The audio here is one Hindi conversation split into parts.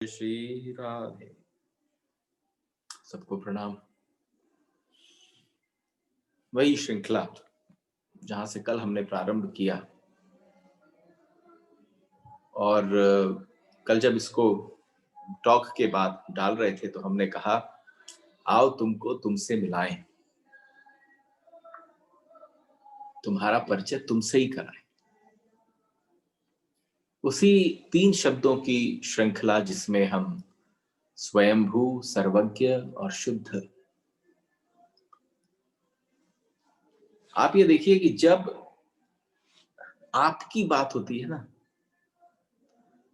श्री राधे। सबको प्रणाम। वही श्रृंखला जहां से कल हमने प्रारंभ किया और कल जब इसको टॉक के बाद डाल रहे थे तो हमने कहा आओ तुमको तुमसे मिलाएं, तुम्हारा परिचय तुमसे ही कराएं। उसी 3 शब्दों की श्रृंखला जिसमें हम स्वयंभू, सर्वज्ञ और शुद्ध। आप ये देखिए कि जब आपकी बात होती है ना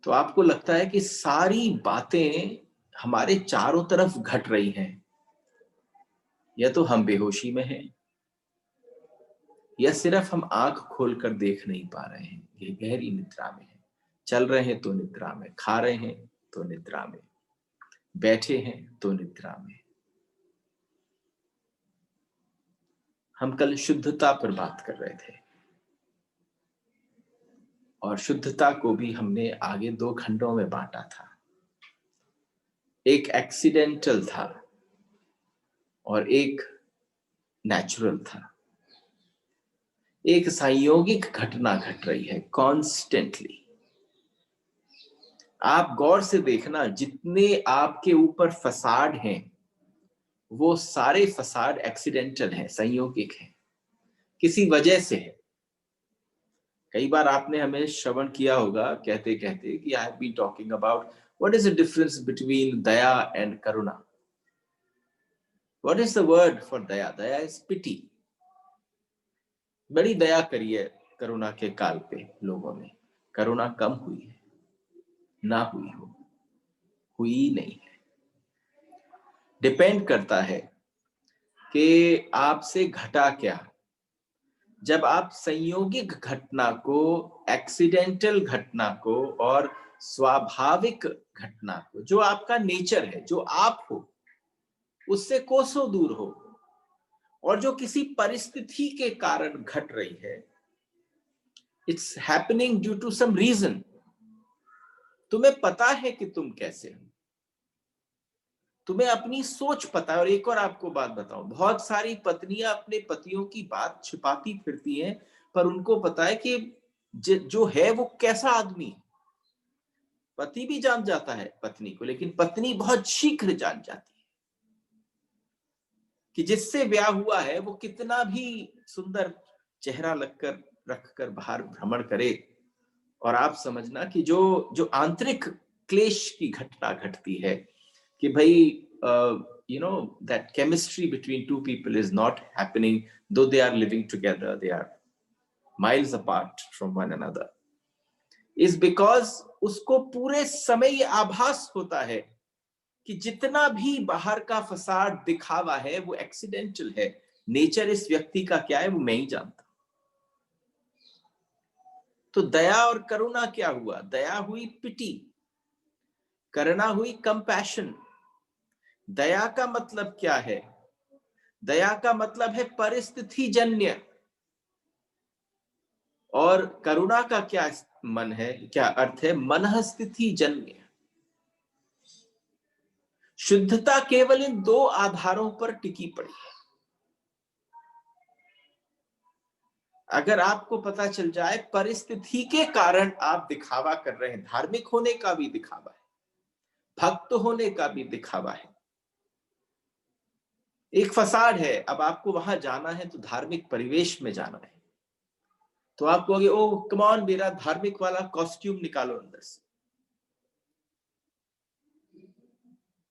तो आपको लगता है कि सारी बातें हमारे चारों तरफ घट रही हैं, या तो हम बेहोशी में हैं या सिर्फ हम आंख खोलकर देख नहीं पा रहे हैं, ये गहरी निद्रा में है। चल रहे हैं तो निद्रा में, खा रहे हैं तो निद्रा में, बैठे हैं तो निद्रा में। हम कल शुद्धता पर बात कर रहे थे और शुद्धता को भी हमने आगे 2 खंडों में बांटा था। एक एक्सीडेंटल था और एक नेचुरल था। एक संयोगिक घटना घट रही है कॉन्स्टेंटली। आप गौर से देखना, जितने आपके ऊपर फसाड हैं वो सारे फसाड एक्सीडेंटल हैं, संयोगिक हैं, किसी वजह से है। कई बार आपने हमें श्रवण किया होगा कहते कहते कि I have been talking about what is the difference between daya and karuna. What is the word for daya? Daya is pity. बड़ी दया करिए करुणा के काल पे लोगों में। करुणा कम हुई है, ना हुई हो, हुई नहीं है। डिपेंड करता है कि आपसे घटा क्या। जब आप संयोगिक घटना को, एक्सीडेंटल घटना को और स्वाभाविक घटना को, जो आपका नेचर है, जो आप हो, उससे कोसों दूर हो और जो किसी परिस्थिति के कारण घट रही है, it's happening due to some reason. तुम्हें पता है कि तुम कैसे हो, तुम्हें अपनी सोच पता है। और एक और आपको बात बताऊं, बहुत सारी पत्नियां अपने पतियों की बात छिपाती फिरती हैं, पर उनको पता है कि जो है वो कैसा आदमी है। पति भी जान जाता है पत्नी को, लेकिन पत्नी बहुत शीघ्र जान जाती है कि जिससे ब्याह हुआ है वो कितना भी सुंदर चेहरा रखकर बाहर भ्रमण करे। और आप समझना कि जो आंतरिक क्लेश की घटना घटती है कि भाई you know that chemistry between two people is not happening, though they are living together, they are miles apart from one another, is because उसको पूरे समय ये आभास होता है कि जितना भी बाहर का फसाद दिखावा है वो एक्सीडेंटल है। नेचर इस व्यक्ति का क्या है वो मैं ही जानता। तो दया और करुणा क्या हुआ? दया हुई पिटी, करुणा हुई कंपैशन। दया का मतलब क्या है? दया का मतलब है परिस्थिति जन्य। और करुणा का क्या मन है, क्या अर्थ है? मनःस्थिति जन्य। शुद्धता केवल इन 2 आधारों पर टिकी पड़ी है। अगर आपको पता चल जाए परिस्थिति के कारण आप दिखावा कर रहे हैं, धार्मिक होने का भी दिखावा है, भक्त होने का भी दिखावा है, एक फसाड है, अब आपको वहां जाना है तो धार्मिक परिवेश में जाना है, तो आप कहोगे ओ कम ऑन, मेरा धार्मिक वाला कॉस्ट्यूम निकालो अंदर से।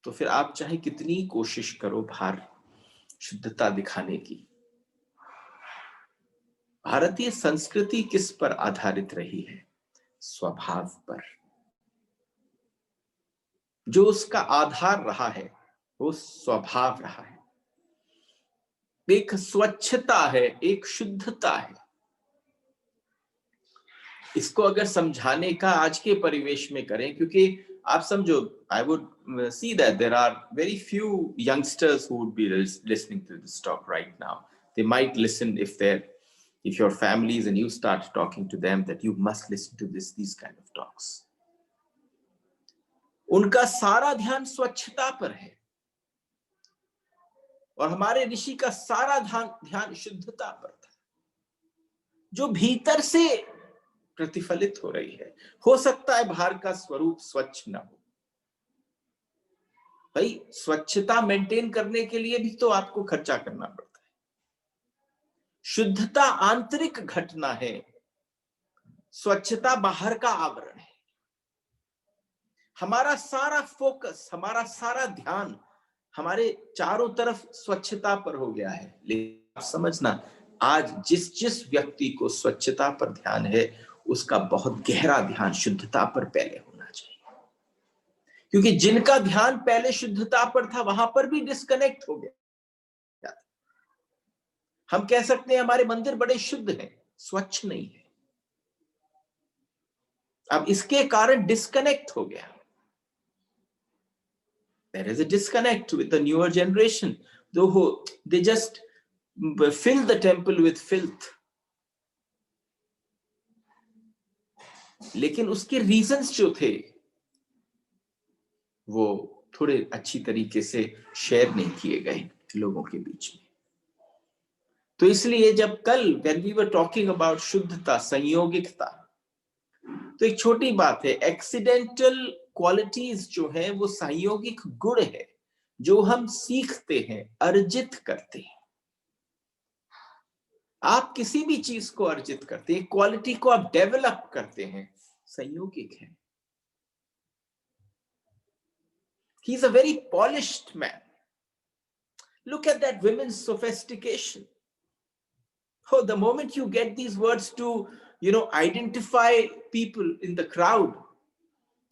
तो फिर आप चाहे कितनी कोशिश करो बाहर शुद्धता दिखाने की। भारतीय संस्कृति किस पर आधारित रही है? स्वभाव पर। जो उसका आधार रहा है वो स्वभाव रहा है। एक स्वच्छता है, एक शुद्धता है। इसको अगर समझाने का आज के परिवेश में करें, क्योंकि आप समझो, I would see that there are very few youngsters who would be listening to this talk right now. They might listen if your families and you start talking to them that you must listen to these kind of talks. उनका सारा ध्यान स्वच्छता पर है और हमारे ऋषि का सारा ध्यान शुद्धता पर था, जो भीतर से प्रतिफलित हो रही है। हो सकता है बाहर का स्वरूप स्वच्छ ना हो, भाई स्वच्छता मेंटेन करने के लिए भी तो आपको खर्चा करना पड़ता है। शुद्धता आंतरिक घटना है, स्वच्छता बाहर का आवरण है। हमारा सारा फोकस, हमारा सारा ध्यान हमारे चारों तरफ स्वच्छता पर हो गया है। लेकिन आप समझना, आज जिस जिस व्यक्ति को स्वच्छता पर ध्यान है, उसका बहुत गहरा ध्यान शुद्धता पर पहले होना चाहिए, क्योंकि जिनका ध्यान पहले शुद्धता पर था, वहां पर भी डिस्कनेक्ट हो गया। हम कह सकते हैं हमारे मंदिर बड़े शुद्ध हैं, स्वच्छ नहीं है। अब इसके कारण डिस्कनेक्ट हो गया। There is a disconnect with the newer generation, though they just fill the temple with filth. लेकिन उसके रीजंस जो थे वो थोड़े अच्छी तरीके से शेयर नहीं किए गए लोगों के बीच में। तो इसलिए जब कल when we were talking about शुद्धता, संयोगिकता, तो एक छोटी बात है, एक्सीडेंटल क्वालिटीज जो है वो संयोगिक गुण है जो हम सीखते हैं, अर्जित करते हैं। आप किसी भी चीज को अर्जित करते हैं, क्वालिटी को आप डेवलप करते हैं, संयोगिक है। He is a very polished man. Look at that women's sophistication. Oh, the moment you get these words to, identify people in the crowd,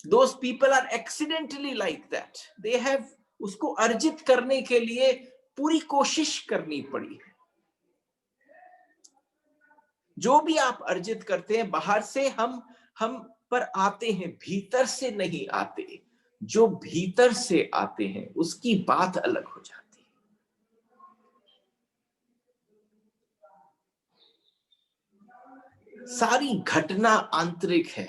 those people are accidentally like that. They have उसको अर्जित करने के लिए पूरी कोशिश करनी पड़ी है। जो भी आप अर्जित करते हैं, बाहर से हम पर आते हैं, भीतर से नहीं आते। जो भीतर से आते हैं उसकी बात अलग हो जाती है। सारी घटना आंतरिक है।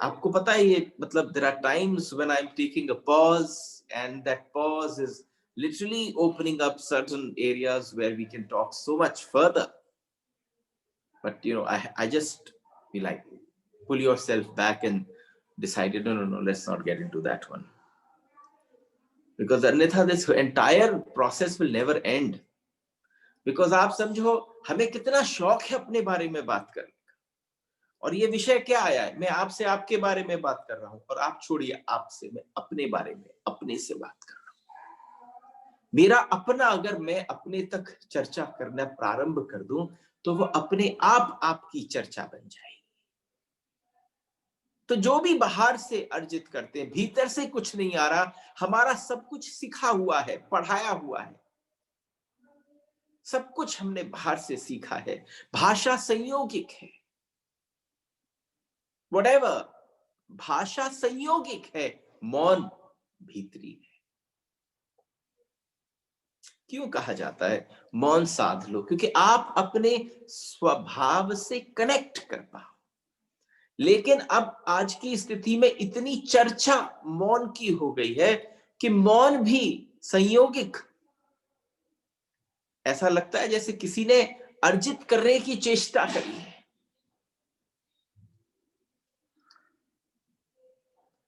आपको पता है ये, मतलब there are times when I'm taking a pause and that pause is literally opening up certain areas where we can talk so much further. But I just be like, pull yourself back and decided, no, let's not get into that one. Because अन्यथा this entire process will never end. Because आप समझो, हमें कितना शौक है अपने बारे में बात करने का, और ये विषय क्या आया है, मैं आपसे आपके बारे में बात कर रहा हूं, और आप छोड़िए आपसे, मैं अपने बारे में अपने से बात कर रहा हूं। मेरा अपना अगर मैं अपने तक चर्चा करना प्रारंभ कर दूं, तो वो अपने आप आपकी चर्चा बन जाएगी। तो जो भी बाहर से अर्जित करते हैं, भीतर से कुछ नहीं आ रहा, हमारा सब कुछ सीखा हुआ है, पढ़ाया हुआ है, सब कुछ हमने बाहर से सीखा है। भाषा संयोगिक है, व्हाटएवर, भाषा संयोगिक है, मौन भीतरी है। क्यों कहा जाता है मौन साध लो? क्योंकि आप अपने स्वभाव से कनेक्ट कर पाओ। लेकिन अब आज की स्थिति में इतनी चर्चा मौन की हो गई है कि मौन भी संयोगिक, ऐसा लगता है जैसे किसी ने अर्जित करने की चेष्टा करी है।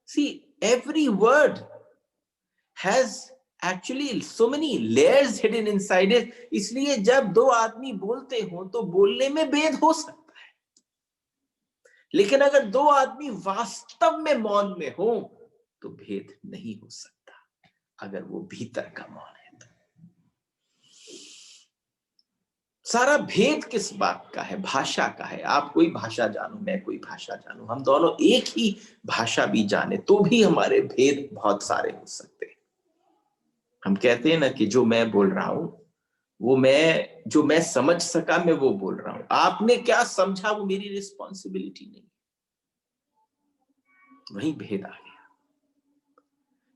See, every word has actually so many layers hidden inside it. इसलिए जब दो आदमी बोलते हो तो बोलने में भेद हो सकता है, लेकिन अगर दो आदमी वास्तव में मौन में हो तो भेद नहीं हो सकता, अगर वो भीतर का मौन है तो। सारा भेद किस बात का है? भाषा का है। आप कोई भाषा जानो, मैं कोई भाषा जानूं, हम दोनों एक ही भाषा भी जाने तो भी हमारे भेद बहुत सारे हो सकते हैं। हम कहते हैं ना कि जो मैं बोल रहा हूं वो जो मैं समझ सका मैं वो बोल रहा हूं, आपने क्या समझा वो मेरी रिस्पॉन्सिबिलिटी नहीं। वही भेद आ गया।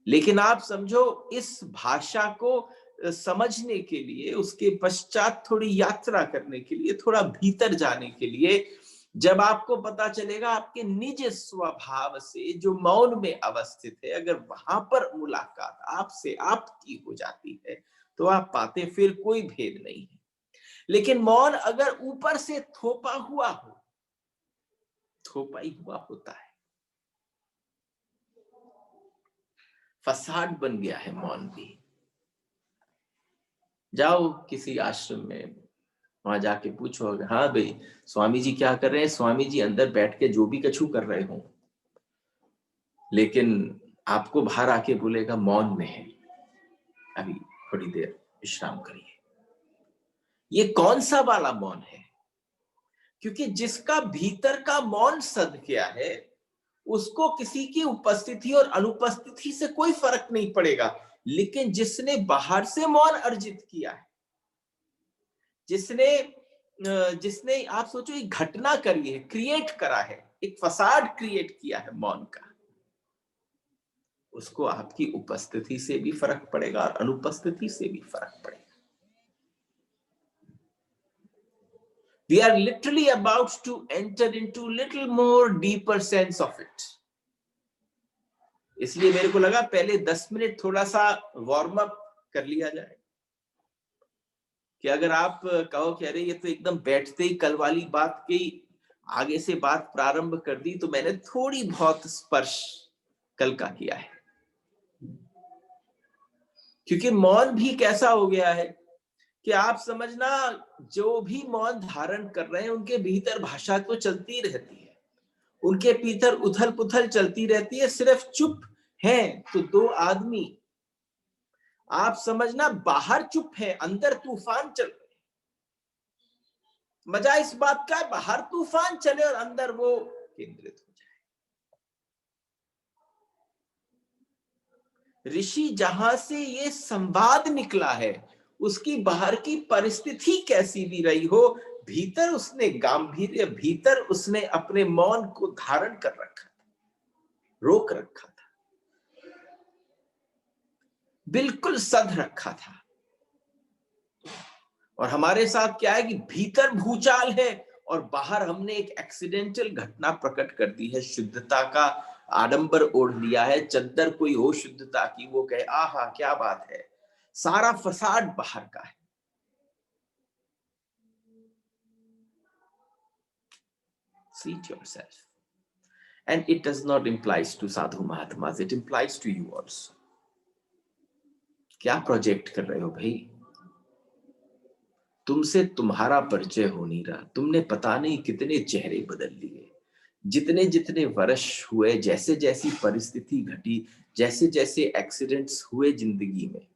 लेकिन आप समझो, इस भाषा को समझने के लिए, उसके पश्चात थोड़ी यात्रा करने के लिए, थोड़ा भीतर जाने के लिए जब आपको पता चलेगा आपके निज स्वभाव से जो मौन में अवस्थित है, अगर वहां पर मुलाकात आपसे आपकी हो जाती है, तो आप पाते फिर कोई भेद नहीं है। लेकिन मौन अगर ऊपर से थोपा हुआ हो, थोपा ही हुआ होता है, फसाद बन गया है मौन भी। जाओ किसी आश्रम में, वहां जाके पूछो, हाँ भाई स्वामी जी क्या कर रहे हैं, स्वामी जी अंदर बैठ के जो भी कछु कर रहे हो, लेकिन आपको बाहर आके बोलेगा मौन में है, अभी थोड़ी देर विश्राम करिए। ये कौन सा वाला मौन है? क्योंकि जिसका भीतर का मौन सध गया है, उसको किसी की उपस्थिति और अनुपस्थिति से कोई फर्क नहीं पड़ेगा। लेकिन जिसने बाहर से मौन अर्जित किया है, जिसने जिसने आप सोचो एक घटना करी है, क्रिएट करा है, एक फसाड क्रिएट किया है मौन का, उसको आपकी उपस्थिति से भी फर्क पड़ेगा और अनुपस्थिति से भी फर्क पड़ेगा। We are literally about to enter into little more deeper sense of it. इसलिए मेरे को लगा पहले 10 मिनट थोड़ा सा वार्म अप कर लिया जाए, कि अगर आप कहो कि अरे ये तो एकदम बैठते ही कल वाली बात की आगे से बात प्रारंभ कर दी, तो मैंने थोड़ी बहुत स्पर्श कल का किया है। क्योंकि मौन भी कैसा हो गया है कि आप समझना, जो भी मौन धारण कर रहे हैं उनके भीतर भाषा तो चलती रहती है, उनके भीतर उथल पुथल चलती रहती है। सिर्फ चुप है तो दो आदमी, आप समझना बाहर चुप है, अंदर तूफान चल रहे। मजा इस बात का है बाहर तूफान चले और अंदर वो केंद्रित हो जाए। ऋषि जहां से ये संवाद निकला है, उसकी बाहर की परिस्थिति कैसी भी रही हो, भीतर उसने गांभीर्य, भीतर उसने अपने मौन को धारण कर रखा था, रोक रखा था, बिल्कुल सध रखा था। और हमारे साथ क्या है कि भीतर भूचाल है और बाहर हमने एक एक्सीडेंटल घटना प्रकट कर दी है, शुद्धता का आडंबर ओढ़ लिया है, चद्दर कोई हो शुद्धता की, वो कहे आहा क्या बात है, सारा फसाद बाहर का है। Seat yourself. And it does not implies to sadhu mahatmas, it implies to you also. क्या प्रोजेक्ट कर रहे हो भाई? तुमसे तुम्हारा परिचय हो नहीं रहा, तुमने पता नहीं कितने चेहरे बदल लिए, जितने जितने वर्ष हुए, जैसे जैसी परिस्थिति घटी, जैसे जैसे एक्सीडेंट्स हुए जिंदगी में।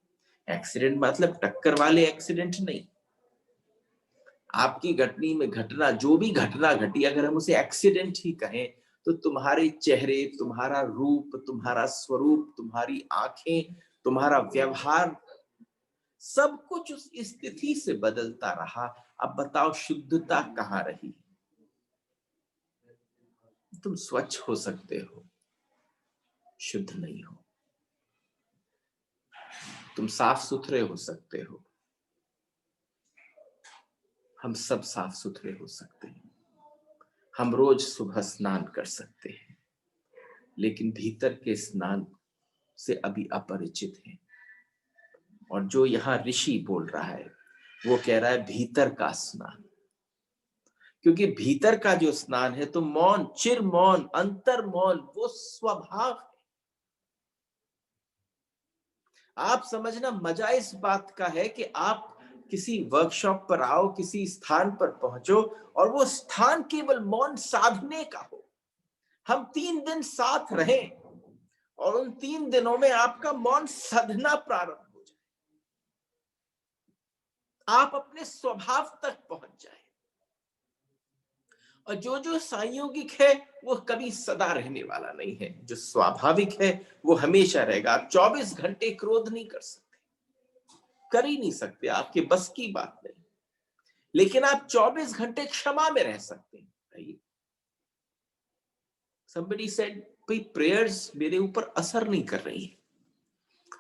एक्सीडेंट मतलब टक्कर वाले एक्सीडेंट नहीं, आपकी घटनी में घटना, जो भी घटना घटी, अगर हम उसे एक्सीडेंट ही कहें, तो तुम्हारे चेहरे, तुम्हारा रूप, तुम्हारा स्वरूप, तुम्हारी आंखें, तुम्हारा व्यवहार, सब कुछ उस स्थिति से बदलता रहा। अब बताओ शुद्धता कहाँ रही? तुम स्वच्छ हो सकते हो, शुद्ध नहीं हो। तुम साफ सुथरे हो सकते हो, हम सब साफ सुथरे हो सकते हैं, हम रोज सुबह स्नान कर सकते हैं, लेकिन भीतर के स्नान से अभी अपरिचित हैं। और जो यहाँ ऋषि बोल रहा है, वो कह रहा है भीतर का स्नान। क्योंकि भीतर का जो स्नान है, तो मौन, चिर मौन, अंतर मौन, वो स्वभाव है। आप समझना, मजा इस बात का है कि आप किसी वर्कशॉप पर आओ, किसी स्थान पर पहुंचो और वो स्थान केवल मौन साधने का हो। हम 3 दिन साथ रहें और उन 3 दिनों में आपका मौन साधना प्रारंभ हो जाए, आप अपने स्वभाव तक पहुंच जाए। और जो जो संयोगिक है वो कभी सदा रहने वाला नहीं है, जो स्वाभाविक है वो हमेशा रहेगा। आप 24 घंटे क्रोध नहीं कर सकते, कर ही नहीं सकते, आपके बस की बात नहीं। लेकिन आप 24 घंटे क्षमा में रह सकते हैं। somebody said, भाई प्रेयर्स मेरे ऊपर असर नहीं कर रही है,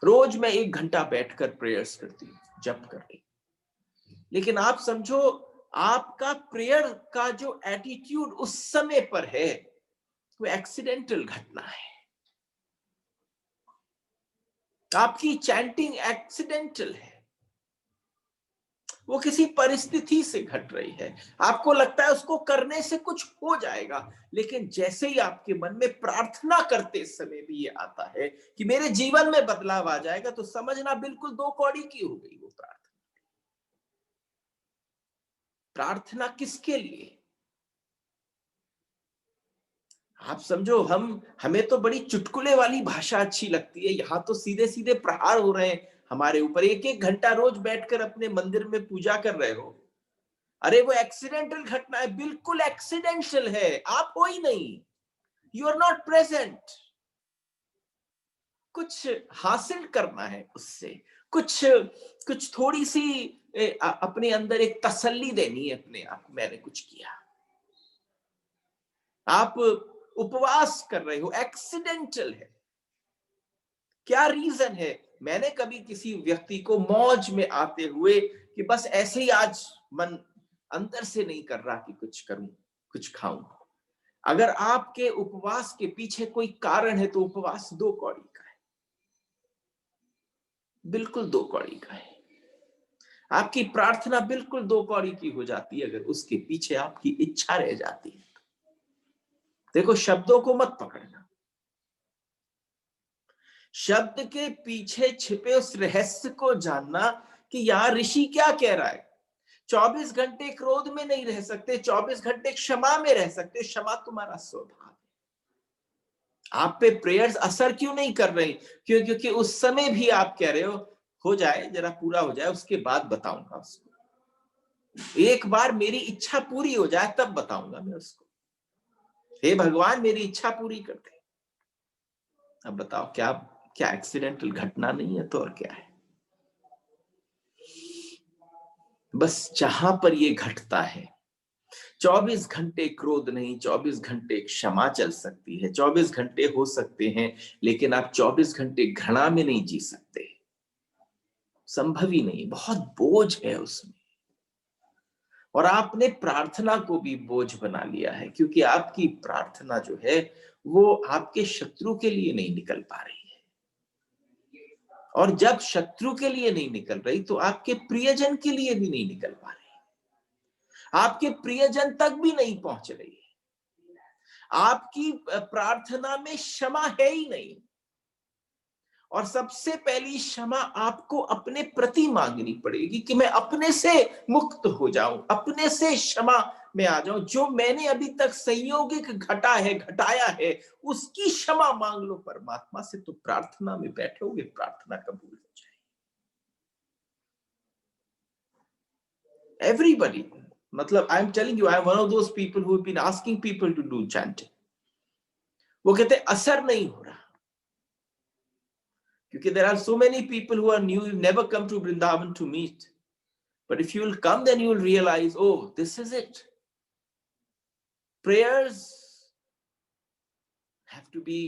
रोज मैं 1 घंटा बैठकर प्रेयर्स करती हूँ, जप कर रही, लेकिन आप समझो आपका प्रेयर का जो एटीट्यूड उस समय पर है वो एक्सीडेंटल घटना है। आपकी चैंटिंग एक्सीडेंटल है, वो किसी परिस्थिति से घट रही है। आपको लगता है उसको करने से कुछ हो जाएगा, लेकिन जैसे ही आपके मन में प्रार्थना करते समय भी ये आता है कि मेरे जीवन में बदलाव आ जाएगा, तो समझना बिल्कुल दो कौड़ी की हो गई वो प्रार्थना। प्रार्थना किसके लिए? आप समझो, हमें तो बड़ी चुटकुले वाली भाषा अच्छी लगती है, यहां तो सीधे सीधे प्रहार हो रहे हैं हमारे ऊपर। एक एक घंटा रोज बैठकर अपने मंदिर में पूजा कर रहे हो, अरे वो एक्सीडेंटल घटना है, बिल्कुल एक्सीडेंटल है, आप हो ही नहीं, यू आर नॉट प्रेजेंट। कुछ हासिल करना है उससे, कुछ कुछ थोड़ी सी अपने अंदर एक तसल्ली देनी है अपने आप, मैंने कुछ किया। आप उपवास कर रहे हो, एक्सीडेंटल है। क्या रीजन है? मैंने कभी किसी व्यक्ति को मौज में आते हुए कि बस ऐसे ही आज मन अंदर से नहीं कर रहा कि कुछ करूं, कुछ खाऊं। अगर आपके उपवास के पीछे कोई कारण है तो उपवास दो कौड़ी का है, बिल्कुल दो कौड़ी का है। आपकी प्रार्थना बिल्कुल दो कौड़ी की हो जाती है अगर उसके पीछे आपकी इच्छा रह जाती है। देखो, शब्दों को मत पकड़ना, शब्द के पीछे छिपे उस रहस्य को जानना कि यहां ऋषि क्या कह रहा है। 24 घंटे क्रोध में नहीं रह सकते, 24 घंटे क्षमा में रह सकते। क्षमा तुम्हारा स्वभाव है। आप पे प्रेयर्स असर क्यों नहीं कर रही? क्योंकि उस समय भी आप कह रहे हो जाए, जरा पूरा हो जाए, उसके बाद बताऊंगा उसको। एक बार मेरी इच्छा पूरी हो जाए तब बताऊंगा मैं उसको। हे भगवान, मेरी इच्छा पूरी कर दे। अब बताओ, क्या क्या एक्सीडेंटल घटना नहीं है तो और क्या है? बस जहां पर ये घटता है, 24 घंटे क्रोध नहीं, 24 घंटे क्षमा चल सकती है, 24 घंटे हो सकते हैं, लेकिन आप 24 घंटे घृणा में नहीं जी सकते। संभव ही नहीं, बहुत बोझ है उसमें। और आपने प्रार्थना को भी बोझ बना लिया है, क्योंकि आपकी प्रार्थना जो है वो आपके शत्रु के लिए नहीं निकल पा रही है। और जब शत्रु के लिए नहीं निकल रही तो आपके प्रियजन के लिए भी नहीं निकल पा रही, आपके प्रियजन तक भी नहीं पहुंच रही है। आपकी प्रार्थना में क्षमा है ही नहीं। और सबसे पहली क्षमा आपको अपने प्रति मांगनी पड़ेगी कि मैं अपने से मुक्त हो जाऊं, अपने से क्षमा में आ जाऊं। जो मैंने अभी तक संयोगिक घटाया है, उसकी क्षमा मांग लो परमात्मा से, तो प्रार्थना में बैठोगे, प्रार्थना कबूल हो जाएगी। एवरीबडी, मतलब I am telling you, I am one of those people who have been asking people to do chanting. वो कहते असर नहीं हो रहा, क्योंकि there are so many people who are new, never come to Vrindavan to meet. But if you will come, then you will realize, oh, this is it. Prayers have to be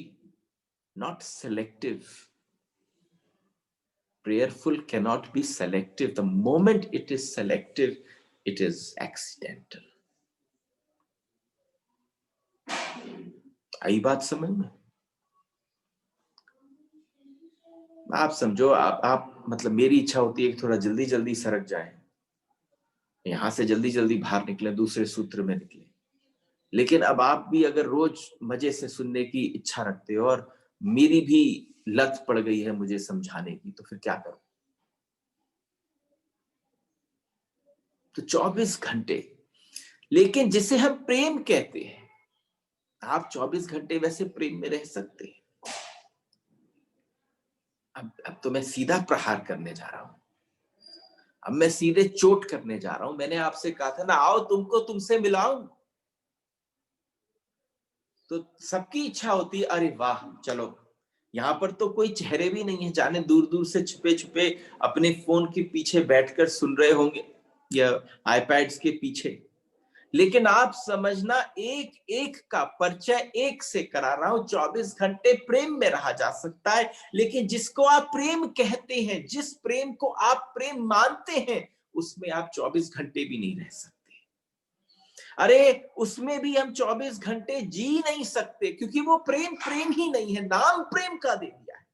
not selective. Prayerful cannot be selective. The moment it is selective, it is accidental. आई बात समझ में? आप समझो, आप मतलब मेरी इच्छा होती है कि थोड़ा जल्दी जल्दी सरक जाए, यहां से जल्दी जल्दी बाहर निकले, दूसरे सूत्र में निकले। लेकिन अब आप भी अगर रोज मजे से सुनने की इच्छा रखते हो और मेरी भी लत पड़ गई है मुझे समझाने की, तो फिर क्या करूं? तो 24 घंटे, लेकिन जिसे हम प्रेम कहते हैं, आप 24 घंटे वैसे प्रेम में रह सकते हैं। अब तो मैं सीधा प्रहार करने जा रहा हूं, अब मैं सीधे चोट करने जा रहा हूं। मैंने आपसे कहा था ना, आओ तुमको तुमसे मिलाऊं। तो सबकी इच्छा होती है, अरे वाह चलो, यहां पर तो कोई चेहरे भी नहीं है, जाने दूर दूर से छुपे छुपे अपने फोन के पीछे बैठकर सुन रहे होंगे या आईपैड्स के पीछे। लेकिन आप समझना, एक एक का परिचय एक से करा रहा हूं। 24 घंटे प्रेम में रहा जा सकता है, लेकिन जिसको आप प्रेम कहते हैं, जिस प्रेम को आप प्रेम मानते हैं, उसमें आप 24 घंटे भी नहीं रह सकते। अरे उसमें भी हम 24 घंटे जी नहीं सकते, क्योंकि वो प्रेम प्रेम ही नहीं है, नाम प्रेम का दे दिया है।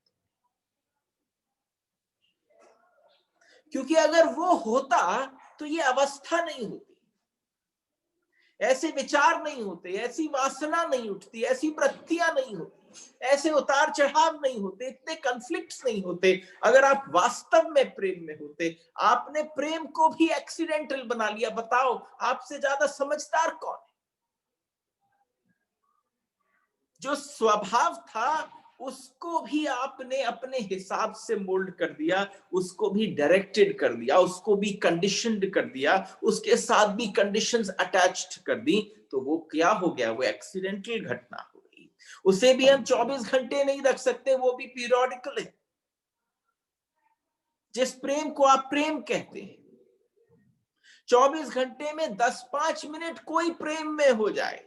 क्योंकि अगर वो होता तो ये अवस्था नहीं होती, ऐसे विचार नहीं होते, ऐसी वासना नहीं उठती, ऐसी वृत्तियां नहीं होती, ऐसे उतार चढ़ाव नहीं होते, इतने कॉन्फ्लिक्ट्स नहीं होते। अगर आप वास्तव में प्रेम में होते। आपने प्रेम को भी एक्सीडेंटल बना लिया। बताओ आपसे ज्यादा समझदार कौन है? जो स्वभाव था उसको भी आपने अपने हिसाब से मोल्ड कर दिया, उसको भी डायरेक्टेड कर दिया, उसको भी कंडीशनड कर दिया, उसके साथ भी कंडीशंस अटैच्ड कर दी। तो वो क्या हो गया? वो एक्सीडेंटल घटना हो गई। उसे भी हम 24 घंटे नहीं रख सकते, वो भी पीरियोडिकल है। जिस प्रेम को आप प्रेम कहते हैं, 24 घंटे में 10-5 मिनट कोई प्रेम में हो जाए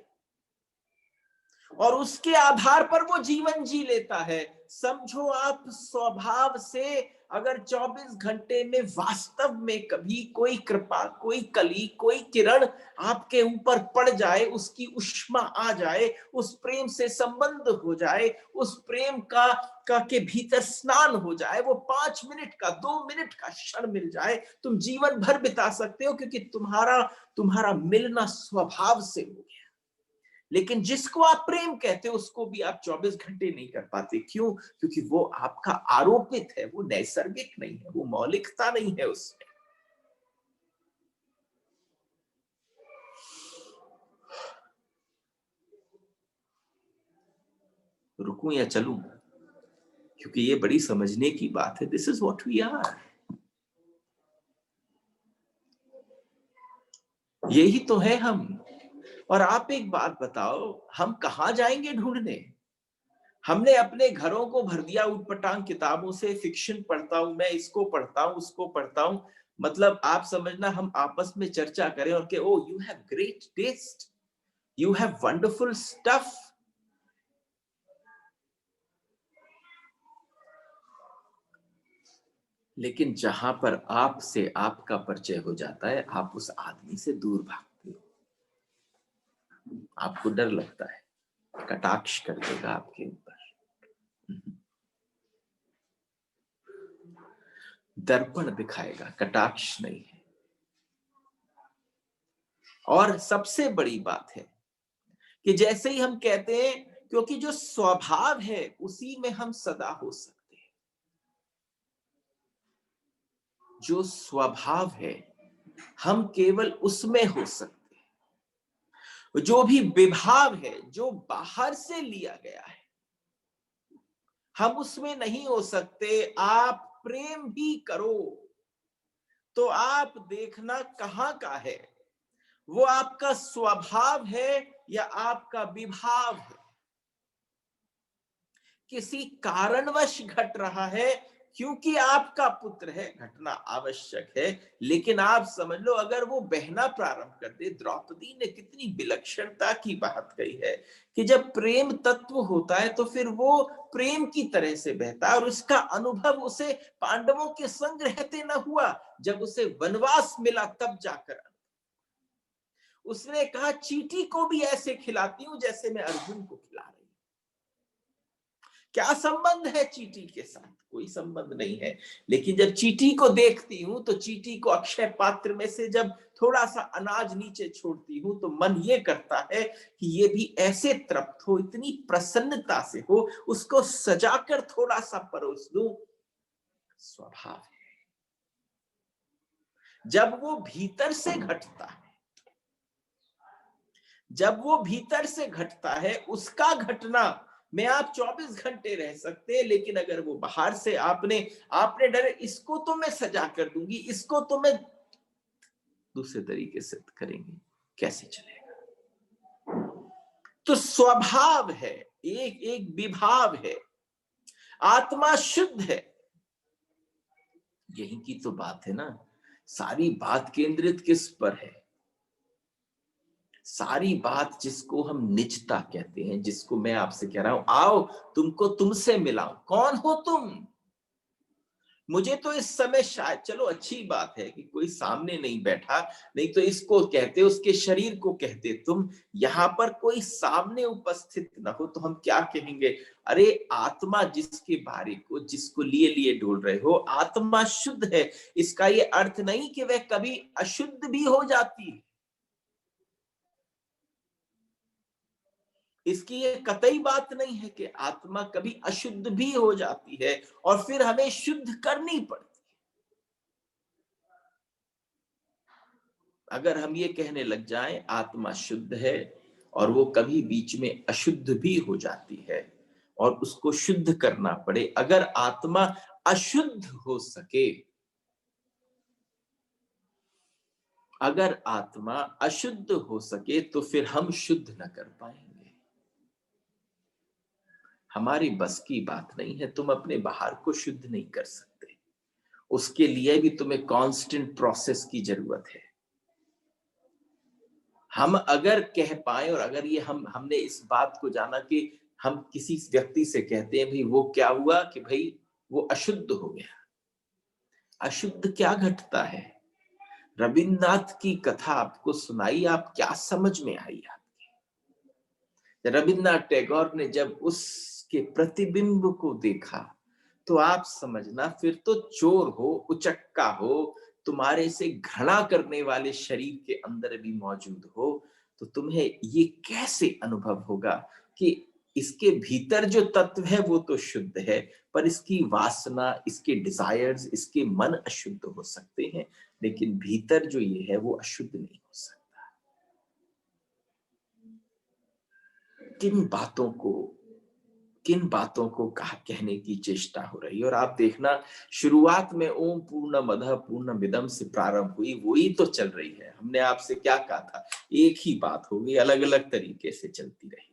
और उसके आधार पर वो जीवन जी लेता है। समझो आप स्वभाव से अगर 24 घंटे में वास्तव में कभी कोई कृपा, कोई कली, कोई किरण आपके ऊपर पड़ जाए, उसकी उष्मा आ जाए, उस प्रेम से संबंध हो जाए, उस प्रेम का के भीतर स्नान हो जाए, वो 5 मिनट का, 2 मिनट का क्षण मिल जाए, तुम जीवन भर बिता सकते हो, क्योंकि तुम्हारा मिलना स्वभाव से हो गया। लेकिन जिसको आप प्रेम कहते हो उसको भी आप 24 घंटे नहीं कर पाते। क्यों? क्योंकि वो आपका आरोपित है, वो नैसर्गिक नहीं है, वो मौलिकता नहीं है उसमें। रुकूं या चलूं? क्योंकि ये बड़ी समझने की बात है। This is what we are. यही तो है हम। और आप एक बात बताओ, हम कहां जाएंगे ढूंढने? हमने अपने घरों को भर दिया उटपटांग किताबों से। फिक्शन पढ़ता हूं मैं, इसको पढ़ता हूं, उसको पढ़ता हूं। मतलब आप समझना, हम आपस में चर्चा करें और के ओ you have great taste, you have wonderful stuff. लेकिन जहां पर आपसे आपका परिचय हो जाता है, आप उस आदमी से दूर भागते हो। आपको डर लगता है कटाक्ष कर देगा आपके ऊपर। दर्पण दिखाएगा, कटाक्ष नहीं है। और सबसे बड़ी बात है कि जैसे ही हम कहते हैं, क्योंकि जो स्वभाव है उसी में हम सदा हो सकते हैं। जो स्वभाव है हम केवल उसमें हो सकते हैं। जो भी विभाव है जो बाहर से लिया गया है, हम उसमें नहीं हो सकते। आप प्रेम भी करो तो आप देखना कहां का है, वो आपका स्वभाव है या आपका विभाव है। किसी कारणवश घट रहा है, क्योंकि आपका पुत्र है, घटना आवश्यक है। लेकिन आप समझ लो, अगर वो बहना प्रारंभ कर दे, द्रौपदी ने कितनी विलक्षणता की बात कही है कि जब प्रेम तत्व होता है तो फिर वो प्रेम की तरह से बहता है। और उसका अनुभव उसे पांडवों के संग रहते न हुआ, जब उसे वनवास मिला तब जाकर उसने कहा, चींटी को भी ऐसे खिलाती हूं जैसे मैं अर्जुन को खिला रही हूं। क्या संबंध है चींटी के साथ? कोई संबंध नहीं है। लेकिन जब चींटी को देखती हूं तो चींटी को अक्षय पात्र में से जब थोड़ा सा अनाज नीचे छोड़ती हूं तो मन ये करता है कि ये भी ऐसे तृप्त हो, इतनी प्रसन्नता से हो, उसको सजाकर थोड़ा सा परोस दूं। स्वभाव है। जब वो भीतर से घटता है, जब वो भीतर से घटता है, उसका घटना में आप 24 घंटे रह सकते हैं। लेकिन अगर वो बाहर से आपने आपने डरे, इसको तो मैं सजा कर दूंगी, इसको तो मैं दूसरे तरीके से करेंगे, कैसे चलेगा? तो स्वभाव है, एक एक विभाव है, आत्मा शुद्ध है। यही की तो बात है ना। सारी बात केंद्रित किस पर है? सारी बात जिसको हम निजता कहते हैं, जिसको मैं आपसे कह रहा हूं, आओ तुमको तुमसे मिलाऊं। कौन हो तुम? मुझे तो इस समय शायद, चलो अच्छी बात है कि कोई सामने नहीं बैठा, नहीं तो इसको कहते, उसके शरीर को कहते तुम, यहाँ पर कोई सामने उपस्थित ना हो तो हम क्या कहेंगे? अरे आत्मा जिसके बारे को, जिसको लिए लिए डोल रहे हो, आत्मा शुद्ध है। इसका ये अर्थ नहीं कि वह कभी अशुद्ध भी हो जाती है, इसकी ये कतई बात नहीं है कि आत्मा कभी अशुद्ध भी हो जाती है और फिर हमें शुद्ध करनी पड़ती। अगर हम ये कहने लग जाएं आत्मा शुद्ध है और वो कभी बीच में अशुद्ध भी हो जाती है और उसको शुद्ध करना पड़े, अगर आत्मा अशुद्ध हो सके, अगर आत्मा अशुद्ध हो सके तो फिर हम शुद्ध न कर पाएंगे। हमारी बस की बात नहीं है, तुम अपने बाहर को शुद्ध नहीं कर सकते, उसके लिए भी तुम्हें कांस्टेंट प्रोसेस की जरूरत है। हम अगर कह पाए और अगर ये हमने इस बात को जाना कि हम किसी व्यक्ति से कहते हैं भाई वो क्या हुआ, कि भाई वो अशुद्ध हो गया, अशुद्ध क्या घटता है? रविन्द्रनाथ की कथा आपको सुनाई, आप क्या समझ में आई आपके? रविन्द्रनाथ टैगोर ने जब उसके प्रतिबिंब को देखा तो आप समझना, फिर तो चोर हो, उचक्का हो, तुम्हारे से घृणा करने वाले शरीर के अंदर भी मौजूद हो, तो तुम्हें ये कैसे अनुभव होगा कि इसके भीतर जो तत्व है वो तो शुद्ध है, पर इसकी वासना, इसके डिजायर्स, इसके मन अशुद्ध हो सकते हैं, लेकिन भीतर जो ये है वो अशुद्ध नहीं हो सकता। किन बातों को, किन बातों को कहने की चेष्टा हो रही है। और आप देखना, शुरुआत में ओम पूर्णमदः पूर्णमिदं से प्रारंभ हुई, वही तो चल रही है। हमने आपसे क्या कहा था, एक ही बात होगी, अलग अलग तरीके से चलती रही।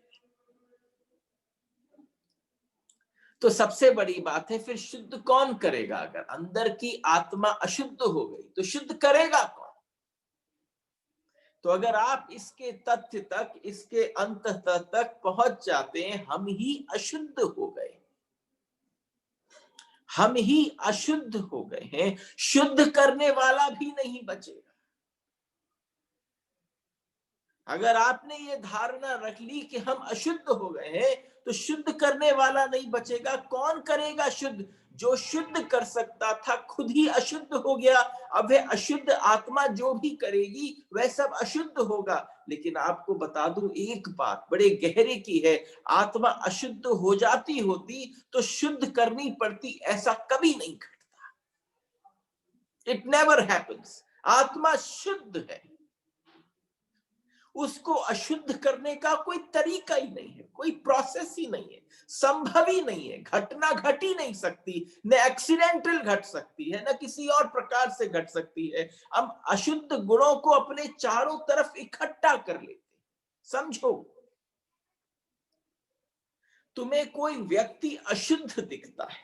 तो सबसे बड़ी बात है, फिर शुद्ध कौन करेगा? अगर अंदर की आत्मा अशुद्ध हो गई तो शुद्ध करेगा कौन? तो अगर आप इसके तथ्य तक, इसके अंत तक पहुंच जाते हैं, हम ही अशुद्ध हो गए, हम ही अशुद्ध हो गए हैं, शुद्ध करने वाला भी नहीं बचेगा। अगर आपने ये धारणा रख ली कि हम अशुद्ध हो गए हैं, तो शुद्ध करने वाला नहीं बचेगा। कौन करेगा शुद्ध? जो शुद्ध कर सकता था खुद ही अशुद्ध हो गया। अब वह अशुद्ध आत्मा जो भी करेगी वह सब अशुद्ध होगा। लेकिन आपको बता दूं एक बात बड़े गहरे की है, आत्मा अशुद्ध हो जाती होती तो शुद्ध करनी पड़ती, ऐसा कभी नहीं घटता। It never happens. आत्मा शुद्ध है, उसको अशुद्ध करने का कोई तरीका ही नहीं है, कोई प्रोसेस ही नहीं है, संभव ही नहीं है। घटना घट ही नहीं सकती, न एक्सीडेंटल घट सकती है, न किसी और प्रकार से घट सकती है। हम अशुद्ध गुणों को अपने चारों तरफ इकट्ठा कर लेते। समझो, तुम्हें कोई व्यक्ति अशुद्ध दिखता है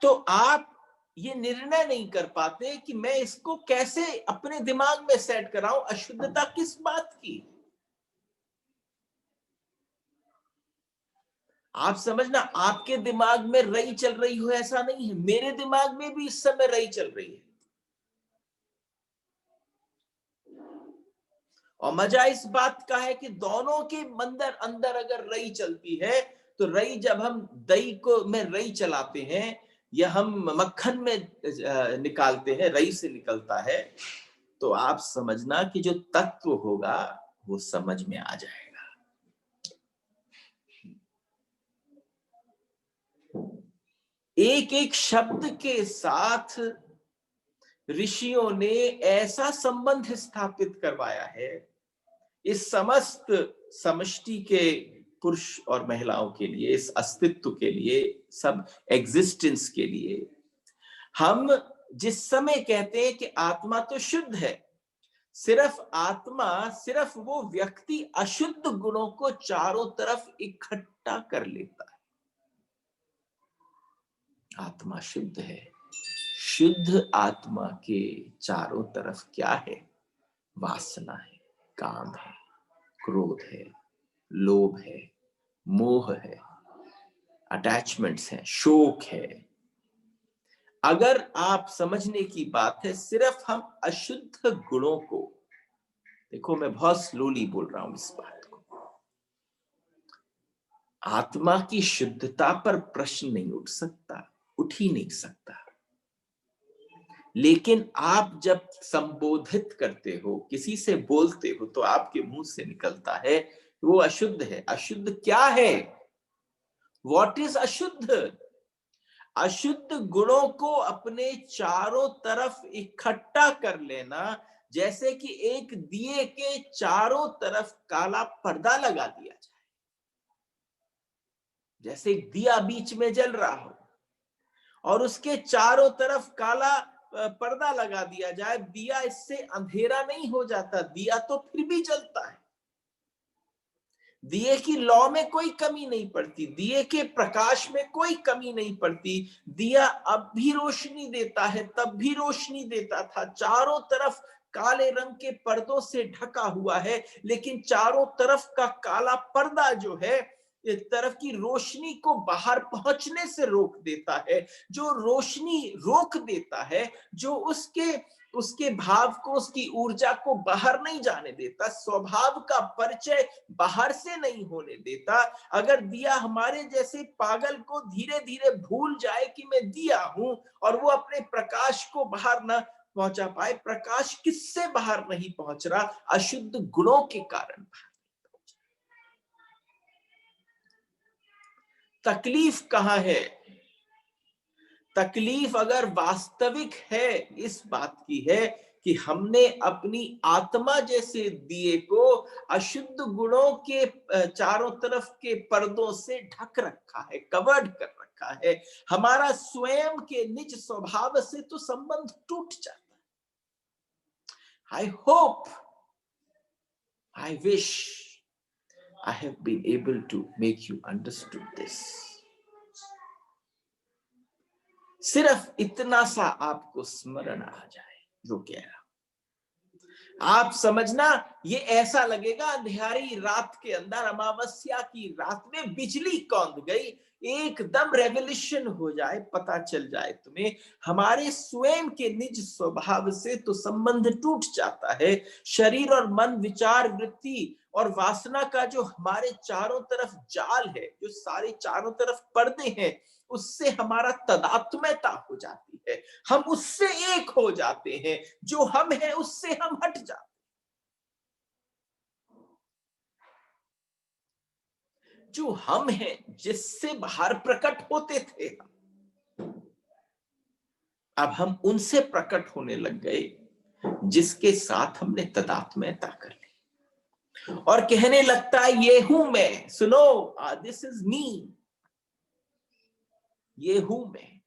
तो आप ये निर्णय नहीं कर पाते कि मैं इसको कैसे अपने दिमाग में सेट कराऊं, अशुद्धता किस बात की। आप समझना, आपके दिमाग में रई चल रही हो ऐसा नहीं है, मेरे दिमाग में भी इस समय रई चल रही है। और मजा इस बात का है कि दोनों के अंदर अंदर अगर रई चलती है, तो रई जब हम दही को में रई चलाते हैं या हम मक्खन में निकालते हैं, रई से निकलता है, तो आप समझना कि जो तत्व होगा वो समझ में आ जाएगा। एक एक शब्द के साथ ऋषियों ने ऐसा संबंध स्थापित करवाया है, इस समस्त समष्टि के पुरुष और महिलाओं के लिए, इस अस्तित्व के लिए, सब एग्जिस्टेंस के लिए। हम जिस समय कहते हैं कि आत्मा तो शुद्ध है, सिर्फ आत्मा, सिर्फ वो व्यक्ति अशुद्ध गुणों को चारों तरफ इकट्ठा कर लेता है। आत्मा शुद्ध है। शुद्ध आत्मा के चारों तरफ क्या है? वासना है, काम है, क्रोध है, लोभ है, मोह है, अटैचमेंट्स हैं, शोक है। अगर आप समझने की बात है, सिर्फ हम अशुद्ध गुणों को, देखो मैं बहुत स्लोली बोल रहा हूं इस बात को, आत्मा की शुद्धता पर प्रश्न नहीं उठ सकता, उठ ही नहीं सकता। लेकिन आप जब संबोधित करते हो, किसी से बोलते हो, तो आपके मुंह से निकलता है वो अशुद्ध है। अशुद्ध क्या है? व्हाट इज अशुद्ध? अशुद्ध गुणों को अपने चारों तरफ इकट्ठा कर लेना, जैसे कि एक दिए के चारों तरफ काला पर्दा लगा दिया जाए। जैसे एक दिया बीच में जल रहा हो और उसके चारों तरफ काला पर्दा लगा दिया जाए, दिया इससे अंधेरा नहीं हो जाता, दिया तो फिर भी जलता है। दिए की लौ में कोई कमी नहीं पड़ती, दिए के प्रकाश में कोई कमी नहीं पड़ती। दिया अब भी रोशनी देता है, तब भी रोशनी देता था। चारों तरफ काले रंग के पर्दों से ढका हुआ है, लेकिन चारों तरफ का काला पर्दा जो है, एक तरफ की रोशनी को बाहर पहुंचने से रोक देता है। जो रोशनी रोक देता है, जो उसके भाव को, उसकी ऊर्जा को बाहर नहीं जाने देता, स्वभाव का परिचय बाहर से नहीं होने देता। अगर दिया हमारे जैसे पागल को धीरे धीरे भूल जाए कि मैं दिया हूं, और वो अपने प्रकाश को बाहर न पहुंचा पाए, प्रकाश किससे बाहर नहीं पहुंच रहा? अशुद्ध गुणों के कारण। तकलीफ कहां है? तकलीफ अगर वास्तविक है, इस बात की है कि हमने अपनी आत्मा जैसे दिए को अशुद्ध गुणों के चारों तरफ के पर्दों से ढक रखा है, कवर्ड कर रखा है। हमारा स्वयं के निज स्वभाव से तो संबंध टूट जाता है। I hope, I wish I have been able to make you understood this. सिर्फ इतना सा आपको स्मरण आ जाए जो कह रहा, आप समझना, ये ऐसा लगेगा अंधेरी रात के अंदर, अमावस्या की रात में बिजली कौंध गई, एकदम रेवोल्यूशन हो जाए, पता चल जाए तुम्हें। हमारे स्वयं के निज स्वभाव से तो संबंध टूट जाता है। शरीर और मन, विचार, वृत्ति और वासना का जो हमारे चारों तरफ जाल है, जो सारे चारों तरफ पर्दे हैं, उससे हमारा तदात्म्यता हो जाती है। हम उससे एक हो जाते हैं, जो हम हैं उससे हम हट जाते हैं। जो हम हैं, जिससे बाहर प्रकट होते थे, अब हम उनसे प्रकट होने लग गए, जिसके साथ हमने तदात्म्यता कर ली, और कहने लगता है ये हूं मैं। सुनो, दिस इज मी, ये हूं मैं।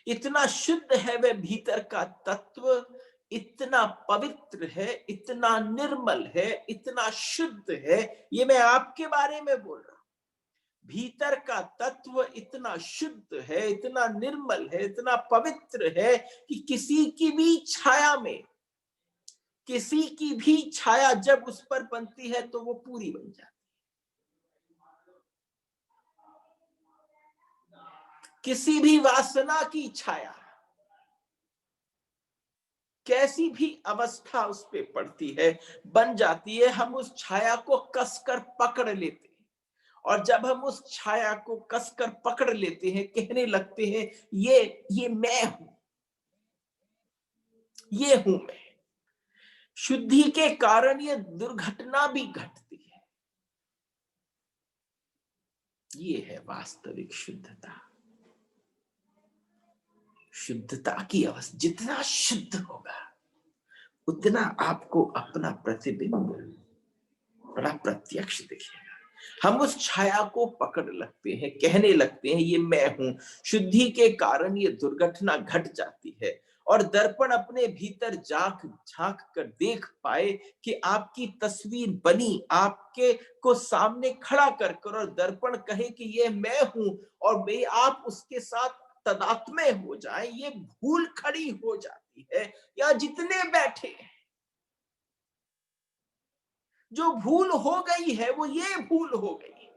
इतना शुद्ध है वह भीतर का तत्व, इतना पवित्र है, इतना निर्मल है, इतना शुद्ध है। ये मैं आपके बारे में बोल रहा हूं। भीतर का तत्व इतना शुद्ध है, इतना निर्मल है, इतना पवित्र है कि किसी की भी छाया में, किसी की भी छाया जब उस पर बनती है तो वो पूरी बन जाती है। किसी भी वासना की छाया, कैसी भी अवस्था उस पे पड़ती है, बन जाती है। हम उस छाया को कसकर पकड़ लेते हैं, और जब हम उस छाया को कसकर पकड़ लेते हैं, कहने लगते हैं ये मैं हूं, ये हूं मैं। शुद्धि के कारण ये दुर्घटना भी घटती है। ये है वास्तविक शुद्धता। शुद्धता की अवस्था, जितना शुद्ध होगा उतना आपको अपना प्रतिबिंब बड़ा प्रत्यक्ष दिखेगा। हम उस छाया को पकड़ लगते हैं, कहने लगते हैं ये मैं हूं। शुद्धि के कारण ये दुर्घटना घट जाती है, और दर्पण अपने भीतर झांक झांक कर देख पाए कि आपकी तस्वीर बनी, आपके को सामने खड़ा कर कर, और दर्पण कहे कि ये मैं हूं, और वे आप उसके साथ तदात्म्य हो जाए, ये भूल खड़ी हो जाती है। या जितने बैठे हैं, जो भूल हो गई है वो ये भूल हो गई,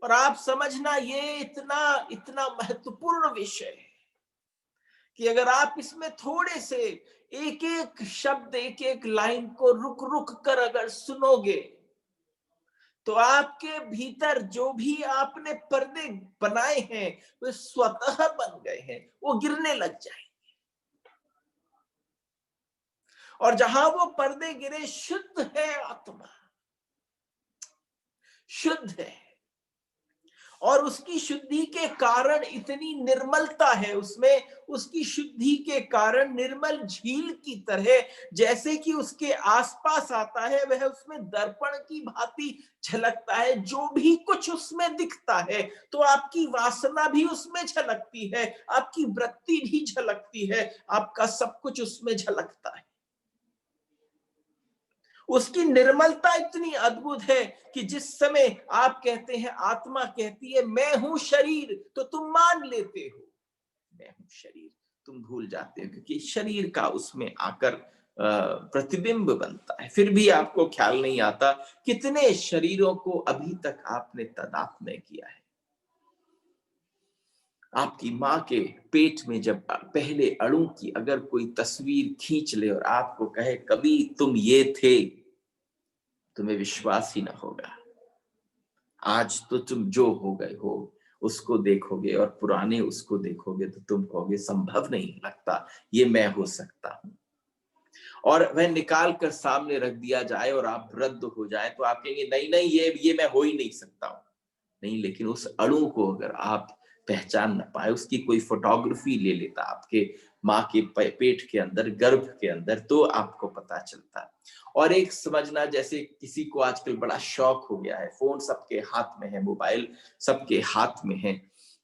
और आप समझना ये इतना इतना महत्वपूर्ण विषय है कि अगर आप इसमें थोड़े से एक एक शब्द, एक एक लाइन को रुक रुक कर अगर सुनोगे, तो आपके भीतर जो भी आपने पर्दे बनाए हैं वे स्वतः बन गए हैं, वो गिरने लग जाएंगे। और जहां वो पर्दे गिरे, शुद्ध है आत्मा, शुद्ध है, और उसकी शुद्धि के कारण इतनी निर्मलता है उसमें, उसकी शुद्धि के कारण निर्मल झील की तरह जैसे कि उसके आसपास आता है वह उसमें दर्पण की भांति झलकता है। जो भी कुछ उसमें दिखता है तो आपकी वासना भी उसमें झलकती है, आपकी वृत्ति भी झलकती है, आपका सब कुछ उसमें झलकता है। उसकी निर्मलता इतनी अद्भुत है कि जिस समय आप कहते हैं, आत्मा कहती है मैं हूं शरीर, तो तुम मान लेते हो मैं हूं शरीर, तुम भूल जाते हो क्योंकि शरीर का उसमें आकर प्रतिबिंब बनता है। फिर भी आपको ख्याल नहीं आता कितने शरीरों को अभी तक आपने तादात्म्य किया है। आपकी माँ के पेट में जब पहले अणु की अगर कोई तस्वीर खींच ले और आपको कहे कभी तुम ये थे, तुम्हें विश्वास ही ना होगा। आज तो तुम जो हो गए हो उसको देखोगे और पुराने उसको देखोगे तो तुम कहोगे संभव नहीं लगता ये मैं हो सकता हूं। और वह निकाल कर सामने रख दिया जाए और आप रद्द हो जाए तो आप कहेंगे नहीं नहीं ये मैं हो ही नहीं सकता हूं। नहीं, लेकिन उस अणु को अगर आप पहचान ना पाए, उसकी कोई फोटोग्राफी ले लेता आपके माँ के पेट के अंदर, गर्भ के अंदर, तो आपको पता चलता। और एक समझना, जैसे किसी को आजकल बड़ा शौक हो गया है, फोन सबके हाथ में है, मोबाइल सबके हाथ में है,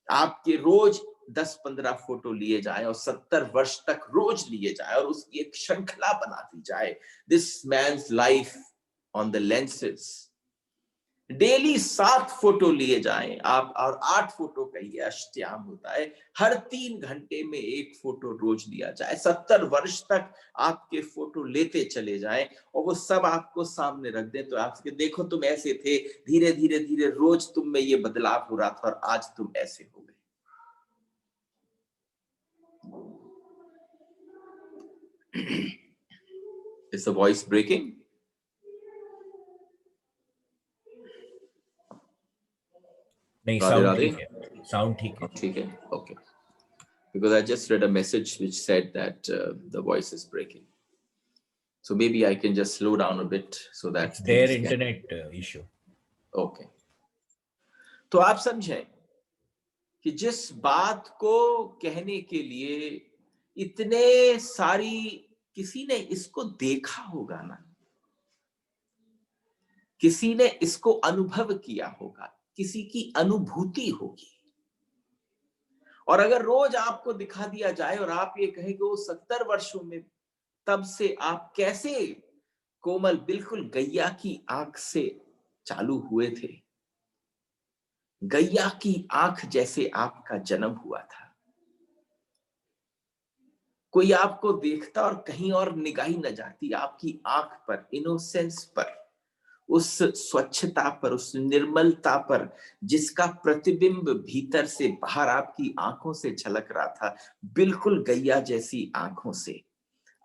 आपके रोज 10-15 फोटो लिए जाए और 70 वर्ष तक रोज लिए जाए और उसकी एक श्रृंखला बना दी जाए, this man's life on the lenses. Daily 7 photo लिए जाएं आप, और 8 फोटो का ये अष्टयाम होता है, हर 3 घंटे में एक फोटो रोज लिया जाए, 70 वर्ष तक आपके फोटो लेते चले जाएं और वो सब आपको सामने रख दें, तो आप देखो तुम ऐसे थे, धीरे धीरे धीरे रोज तुम में ये बदलाव हो रहा था और आज तुम ऐसे हो गए। Is the voice breaking? नहीं, साउंड ठीक है, साउंड ठीक है, ठीक है, okay. Because I just read a message which said that the voice is breaking. So maybe I can just slow down a bit so that it's their internet issue. Okay. तो आप समझें कि जिस बात को कहने के लिए इतने सारी, किसी ने इसको देखा होगा ना, किसी ने इसको अनुभव किया होगा, किसी की अनुभूति होगी, और अगर रोज आपको दिखा दिया जाए और आप ये कहें कि वो 70 वर्षों में तब से आप कैसे कोमल बिल्कुल गैया की आंख से चालू हुए थे, गैया की आंख जैसे आपका जन्म हुआ था, कोई आपको देखता और कहीं और निगाही न जाती, आपकी आंख पर, इनोसेंस पर, उस स्वच्छता पर, उस निर्मलता पर जिसका प्रतिबिंब भीतर से बाहर आपकी आंखों से झलक रहा था, बिल्कुल गैया जैसी आंखों से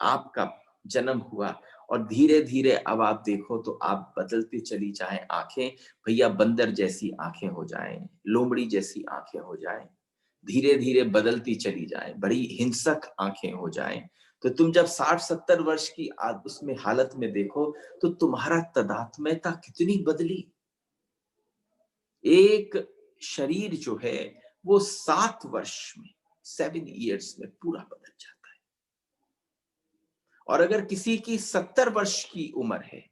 आपका जन्म हुआ। और धीरे धीरे अब आप देखो तो आप बदलती चली जाएं आंखें, भैया बंदर जैसी आंखें हो जाएं, लोमड़ी जैसी आंखें हो जाएं, धीरे धीरे बदलती चली जाएं, बड़ी हिंसक आंखें हो जाएं। तो तुम जब 60-70 वर्ष की उसमें हालत में देखो तो तुम्हारा तदात्म्यता कितनी बदली। एक शरीर जो है वो 7 वर्ष में, 7 years में पूरा बदल जाता है। और अगर किसी की 70 वर्ष की उम्र है,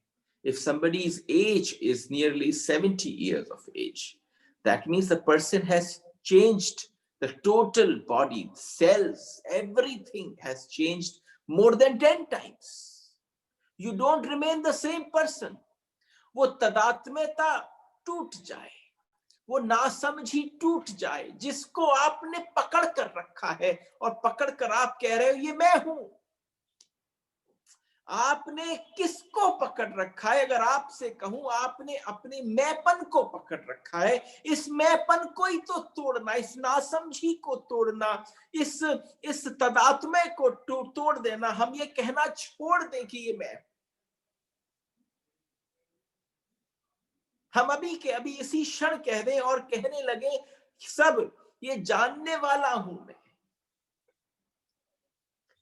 if somebody's age is nearly 70 years of age, that means the person has changed, the total body, cells, everything has changed more than 10 times. You don't remain the same person. वो तदात्म्यता टूट जाए, वो नासमझी टूट जाए, जिसको आपने पकड़ कर रखा है और पकड़ कर आप कह रहे हो ये मैं हूं। आपने किसको पकड़ रखा है? अगर आपसे कहूं, आपने अपने मैंपन को पकड़ रखा है। इस मैंपन को ही तो तोड़ना, इस नासमझी को तोड़ना, इस तदात्म्य को तोड़ देना। हम ये कहना छोड़ दें कि ये मैं, हम अभी के अभी इसी क्षण कह दें और कहने लगे सब ये जानने वाला हूं मैं,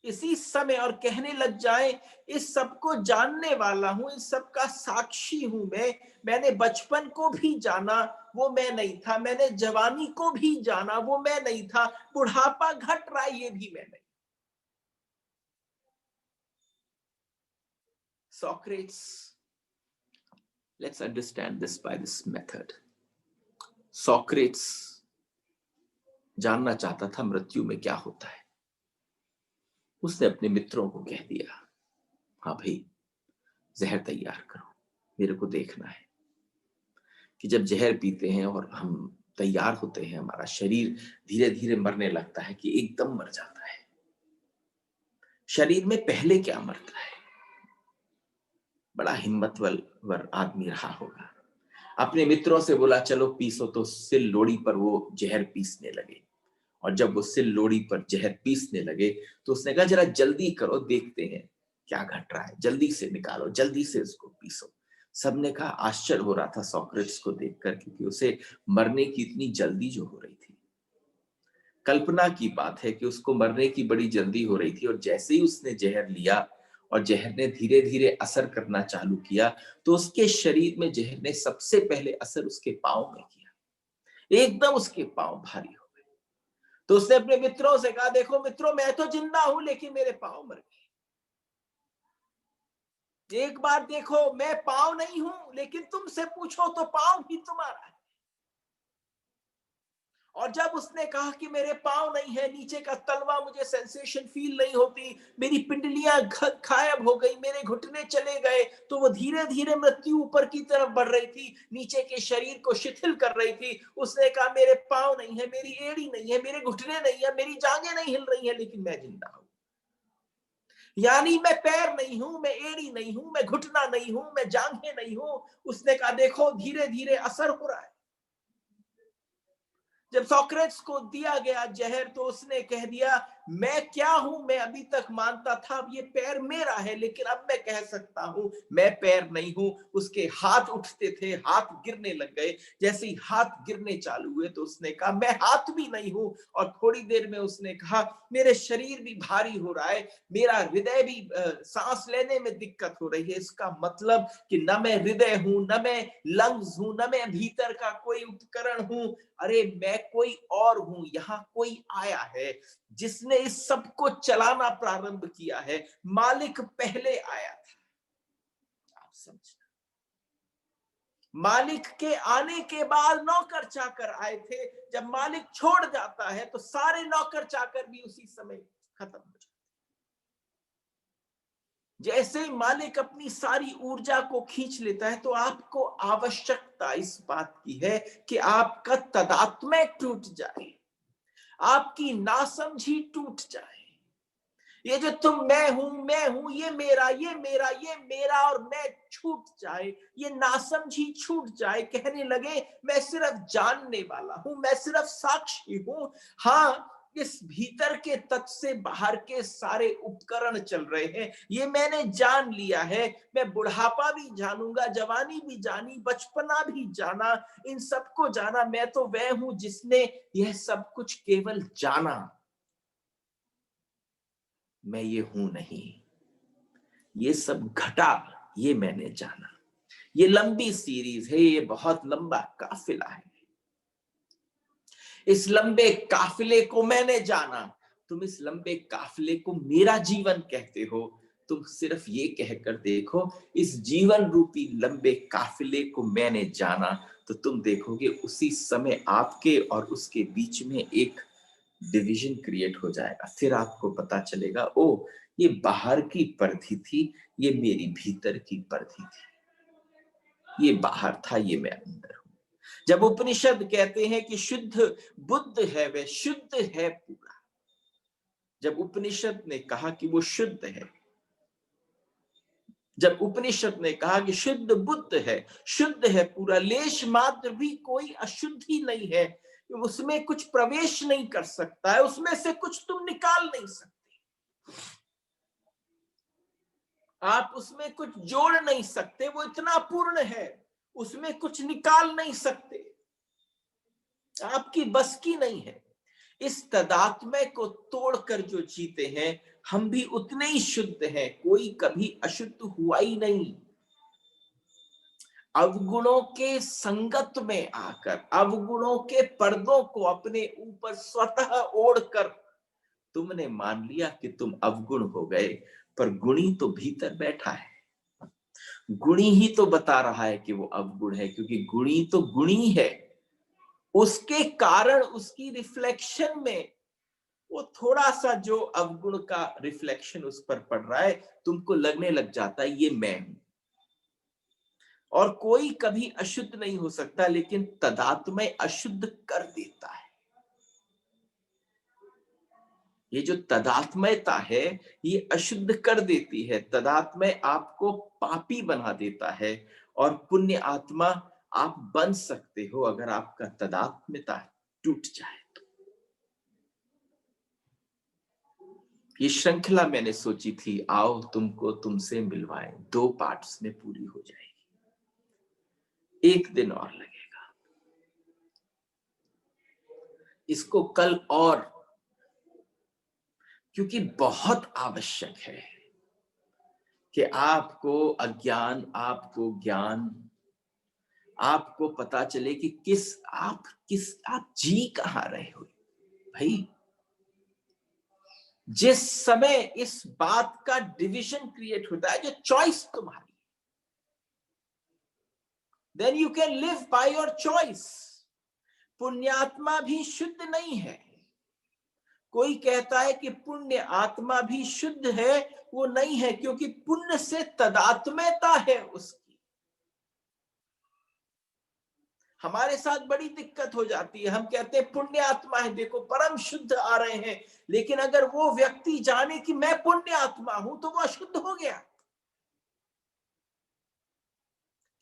इसी समय, और कहने लग जाए इस सब को जानने वाला हूं, इस सब का साक्षी हूं मैं। मैंने बचपन को भी जाना, वो मैं नहीं था। मैंने जवानी को भी जाना, वो मैं नहीं था। बुढ़ापा घट रहा, ये भी मैं नहीं। Socrates, let's understand this by this method. Socrates जानना चाहता था मृत्यु में क्या होता है। उसने अपने मित्रों को कह दिया, हाँ भाई जहर तैयार करो, मेरे को देखना है कि जब जहर पीते हैं और हम तैयार होते हैं, हमारा शरीर धीरे धीरे मरने लगता है कि एकदम मर जाता है। शरीर में पहले क्या मरता है? बड़ा हिम्मतवर आदमी रहा होगा। अपने मित्रों से बोला चलो पीसो, तो सिल लोड़ी पर वो जहर पीसने लगे। और जब वो सिल लोड़ी पर जहर पीसने लगे तो उसने कहा जरा जल्दी करो, देखते हैं क्या घट रहा है, जल्दी से निकालो, जल्दी से उसको पीसो। सबने कहा, आश्चर्य हो रहा था सॉक्रेट्स को देखकर, क्योंकि उसे मरने की इतनी जल्दी जो हो रही थी। कल्पना की बात है कि उसको मरने की बड़ी जल्दी हो रही थी, और जैसे ही उसने जहर लिया और जहर ने धीरे धीरे असर करना चालू किया, तो उसके शरीर में जहर ने सबसे पहले असर उसके पांव में किया। एकदम उसके पांव भारी हो गए। तो उसने अपने मित्रों से कहा, देखो मित्रों, मैं तो जिंदा हूं लेकिन मेरे पांव मर गए। एक बार देखो, मैं पांव नहीं हूं, लेकिन तुमसे पूछो तो पांव भी तुम्हारा है। और जब उसने कहा कि मेरे पांव नहीं है, नीचे का तलवा मुझे सेंसेशन फील नहीं होती, मेरी पिंडलियां गायब हो गई, मेरे घुटने चले गए, तो वो धीरे धीरे मृत्यु ऊपर की तरफ बढ़ रही थी, नीचे के शरीर को शिथिल कर रही थी। उसने कहा मेरे पांव नहीं है, मेरी एड़ी नहीं है, मेरे घुटने नहीं है, मेरी जांघें नहीं हिल रही है, लेकिन मैं जिंदा हूं। यानी मैं पैर नहीं हूं, मैं एड़ी नहीं हूं, मैं घुटना नहीं हूं, मैं जांघें नहीं हूं। उसने कहा देखो धीरे धीरे असर हो रहा है। जब सोक्रेट्स को दिया गया जहर, तो उसने कह दिया मैं क्या हूं? मैं अभी तक मानता था अब ये पैर मेरा है, लेकिन अब मैं कह सकता हूं मैं पैर नहीं हूं। उसके हाथ उठते थे, हाथ गिरने लग गए। जैसे ही हाथ गिरने चालू हुए तो उसने कहा मैं हाथ भी नहीं हूं। और थोड़ी देर में उसने कहा मेरे शरीर भी भारी हो रहा है, मेरा हृदय भी सांस लेने में दिक्कत हो रही है। इसका मतलब कि न मैं हृदय हूं, न मैं लंग्स हूं, न मैं भीतर का कोई उपकरण हूं। अरे मैं कोई और हूं। यहाँ कोई आया है जिसने इस सब को चलाना प्रारंभ किया है। मालिक पहले आया था। आप समझना, मालिक के आने के बाद नौकर चाकर आए थे। जब मालिक छोड़ जाता है तो सारे नौकर चाकर भी उसी समय खत्म हो जाते। जैसे ही मालिक अपनी सारी ऊर्जा को खींच लेता है, तो आपको आवश्यकता इस बात की है कि आपका तदात्म्य टूट जाए, आपकी नासमझी टूट जाए। ये जो तुम मैं हूं, ये मेरा, ये मेरा, ये मेरा और मैं छूट जाए, ये नासमझी छूट जाए। कहने लगे मैं सिर्फ जानने वाला हूं, मैं सिर्फ साक्षी हूं। हाँ, इस भीतर के तत्व से बाहर के सारे उपकरण चल रहे हैं, ये मैंने जान लिया है। मैं बुढ़ापा भी जानूंगा, जवानी भी जानी, बचपना भी जाना, इन सबको जाना। मैं तो वह हूं जिसने यह सब कुछ केवल जाना। मैं ये हूं नहीं, ये सब घटा, ये मैंने जाना। ये लंबी सीरीज है, ये बहुत लंबा काफिला है। इस लंबे काफिले को मैंने जाना। तुम इस लंबे काफिले को मेरा जीवन कहते हो। तुम सिर्फ ये कहकर देखो इस जीवन रूपी लंबे काफिले को मैंने जाना, तो तुम देखोगे उसी समय आपके और उसके बीच में एक डिवीजन क्रिएट हो जाएगा। फिर आपको पता चलेगा ओ, ये बाहर की परिधि थी, ये मेरी भीतर की परिधि थी। ये बाहर था, ये मैं अंदर हूं। जब उपनिषद कहते हैं कि शुद्ध बुद्ध है, वह शुद्ध है पूरा। जब उपनिषद ने कहा कि वो शुद्ध है, जब उपनिषद ने कहा कि शुद्ध बुद्ध है, शुद्ध है, पूरा लेश मात्र भी कोई अशुद्धि नहीं है, उसमें कुछ प्रवेश नहीं कर सकता है, उसमें से कुछ तुम निकाल नहीं सकते, आप उसमें कुछ जोड़ नहीं सकते, वो इतना पूर्ण है, उसमें कुछ निकाल नहीं सकते, आपकी बस की नहीं है। इस तदात्म्य को तोड़कर जो जीते हैं, हम भी उतने ही शुद्ध हैं, कोई कभी अशुद्ध हुआ ही नहीं। अवगुणों के संगत में आकर, अवगुणों के पर्दों को अपने ऊपर स्वतः ओढ़कर तुमने मान लिया कि तुम अवगुण हो गए, पर गुणी तो भीतर बैठा है, गुणी ही तो बता रहा है कि वो अवगुण है, क्योंकि गुणी तो गुणी है, उसके कारण उसकी रिफ्लेक्शन में वो थोड़ा सा जो अवगुण का रिफ्लेक्शन उस पर पड़ रहा है, तुमको लगने लग जाता है ये मैं हूं। और कोई कभी अशुद्ध नहीं हो सकता, लेकिन तदात्म्य अशुद्ध कर देता है। ये जो तदात्म्यता है, ये अशुद्ध कर देती है। तदात्म्य आपको पापी बना देता है, और पुण्य आत्मा आप बन सकते हो अगर आपका तदात्म्यता टूट जाए तो। ये श्रृंखला मैंने सोची थी, आओ तुमको तुमसे मिलवाएं, 2 पार्ट्स में पूरी हो जाएगी, 1 दिन और लगेगा, इसको कल और, क्योंकि बहुत आवश्यक है कि आपको अज्ञान, आपको ज्ञान, आपको पता चले कि आप जी कहां रहे हो भाई। जिस समय इस बात का डिवीजन क्रिएट होता है, जो चॉइस तुम्हारी, then you can live by your choice. पुण्यात्मा भी शुद्ध नहीं है। कोई कहता है कि पुण्य आत्मा भी शुद्ध है, वो नहीं है, क्योंकि पुण्य से तदात्म्यता है उसकी। हमारे साथ बड़ी दिक्कत हो जाती है, हम कहते हैं पुण्य आत्मा है, देखो परम शुद्ध आ रहे हैं, लेकिन अगर वो व्यक्ति जाने कि मैं पुण्य आत्मा हूं तो वो अशुद्ध हो गया।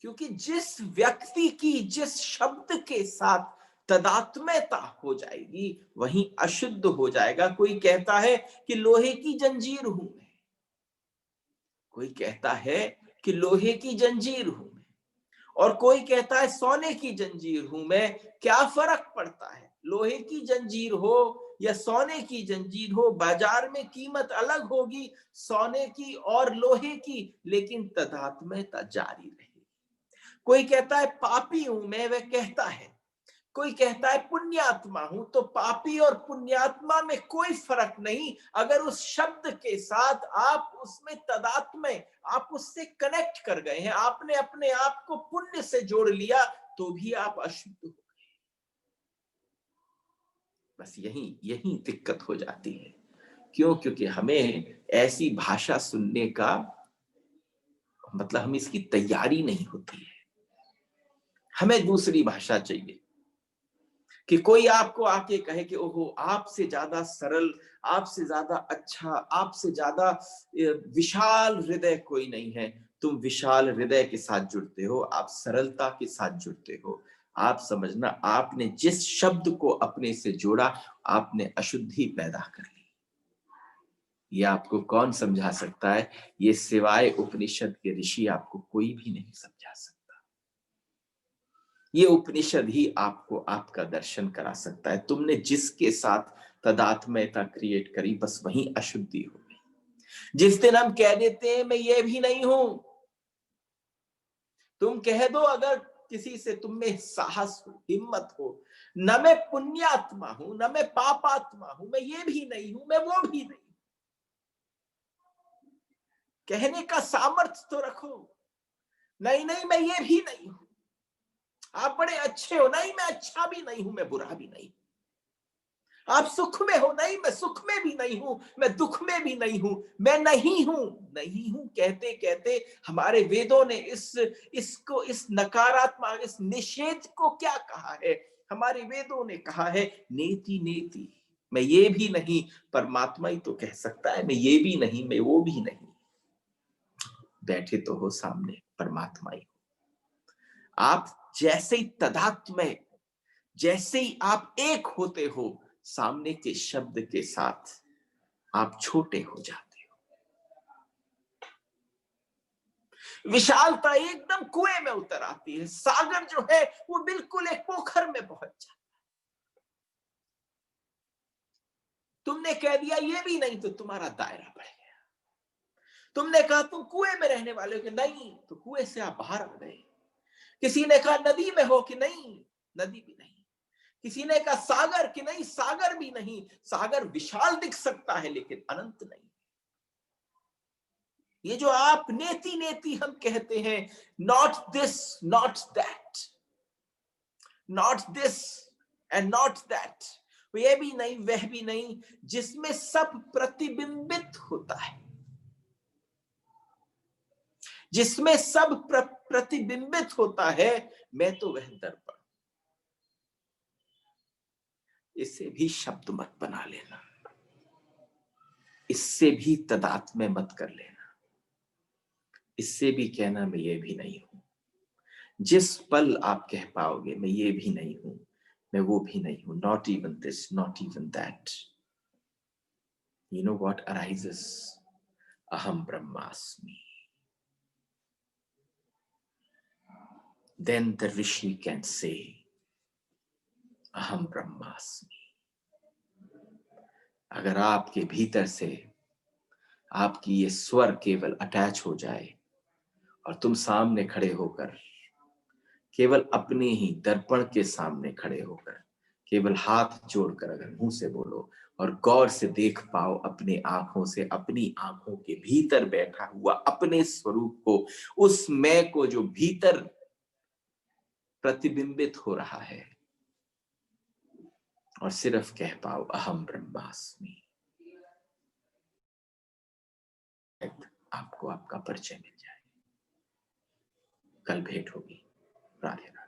क्योंकि जिस व्यक्ति की जिस शब्द के साथ तदात्म्यता हो जाएगी, वहीं अशुद्ध हो जाएगा। कोई कहता है कि लोहे की जंजीर हूं मैं, कोई कहता है कि लोहे की जंजीर हूं मैं, और कोई कहता है सोने की जंजीर हूं मैं। क्या फर्क पड़ता है, लोहे की जंजीर हो या सोने की जंजीर हो, बाजार में कीमत अलग होगी सोने की और लोहे की, लेकिन तदात्म्यता जारी रहेगी। कोई कहता है पापी हूं मैं, वह कहता है, कोई कहता है पुण्यात्मा हूं, तो पापी और पुण्यात्मा में कोई फर्क नहीं। अगर उस शब्द के साथ आप उसमें तदात्म्य, आप उससे कनेक्ट कर गए हैं, आपने अपने आप को पुण्य से जोड़ लिया, तो भी आप अशुद्ध हो गए। बस यही दिक्कत हो जाती है। क्यों? क्योंकि हमें ऐसी भाषा सुनने का मतलब, हम इसकी तैयारी नहीं होती है। हमें दूसरी भाषा चाहिए कि कोई आपको आके कहे कि ओहो, आपसे ज्यादा सरल, आपसे ज्यादा अच्छा, आपसे ज्यादा विशाल हृदय कोई नहीं है। तुम विशाल हृदय के साथ जुड़ते हो, आप सरलता के साथ जुड़ते हो। आप समझना, आपने जिस शब्द को अपने से जोड़ा, आपने अशुद्धि पैदा कर ली। ये आपको कौन समझा सकता है? ये सिवाय उपनिषद के ऋषि आपको कोई भी नहीं समझा सकता। ये उपनिषद ही आपको आपका दर्शन करा सकता है। तुमने जिसके साथ तदात्म्यता क्रिएट करी, बस वहीं अशुद्धि हो गई। जिस दिन हम कह देते हैं मैं ये भी नहीं हूं, तुम कह दो अगर किसी से, तुम में साहस हो, हिम्मत हो, न मैं पुण्यात्मा हूं, न मैं पापात्मा हूं, मैं ये भी नहीं हूं, मैं वो भी नहीं, कहने का सामर्थ्य तो रखो। नहीं नहीं, मैं ये भी नहीं हूं, आप बड़े अच्छे हो, नहीं मैं अच्छा भी नहीं हूं, मैं बुरा भी नहीं, आप सुख में हो, नहीं मैं सुख में भी नहीं हूं, मैं दुख में भी नहीं हूं, मैं नहीं हूं। नहीं हूं कहते कहते हमारे वेदों ने इसको, इस नकारात्मक, इस निषेध को क्या कहा है? हमारे वेदों ने कहा है नेति नेति, मैं ये भी नहीं। परमात्मा ही तो कह सकता है मैं ये भी नहीं, मैं वो भी नहीं। बैठे तो हो सामने परमात्मा ही। आप जैसे ही तदात्म में, जैसे ही आप एक होते हो सामने के शब्द के साथ, आप छोटे हो जाते हो। विशालता एकदम कुएं में उतर आती है। सागर जो है वो बिल्कुल एक पोखर में पहुंच जाता है। तुमने कह दिया ये भी नहीं तो तुम्हारा दायरा बढ़ गया। तुमने कहा तुम कुएं में रहने वाले हो कि नहीं, तो कुएं से आप बाहर आ गए। किसी ने कहा नदी में हो कि नहीं, नदी भी नहीं। किसी ने कहा सागर कि नहीं, सागर भी नहीं। सागर विशाल दिख सकता है लेकिन अनंत नहीं। ये जो आप नेति नेति हम कहते हैं, not this not that, not this and not that, ये भी नहीं वह भी नहीं, जिसमें सब प्रतिबिंबित होता है, जिसमें सब प्रतिबिंबित होता है, मैं तो वह दर्पण। इसे भी शब्द मत बना लेना, इससे भी तदात्म्य मत कर लेना, इससे भी कहना मैं ये भी नहीं हूं। जिस पल आप कह पाओगे मैं ये भी नहीं हूं, मैं वो भी नहीं हूं, not even this not even that, you know what arises? Aham Brahmasmi. Then the Rishi can say, Aham Brahmasmi. अगर आपके भीतर से आपकी ये स्वर केवल अटैच हो जाए और तुम सामने खड़े होकर, केवल अपने ही दर्पण के सामने खड़े होकर, केवल हाथ जोड़कर अगर मुंह से बोलो और गौर से देख पाओ अपने आंखों से, अपनी आंखों के भीतर बैठा हुआ अपने स्वरूप को, उस मैं को जो भीतर प्रतिबिंबित हो रहा है, और सिर्फ कह पाओ अहम ब्रह्मास्मि, आपको आपका परिचय मिल जाए। कल भेंट होगी। राधे राधे।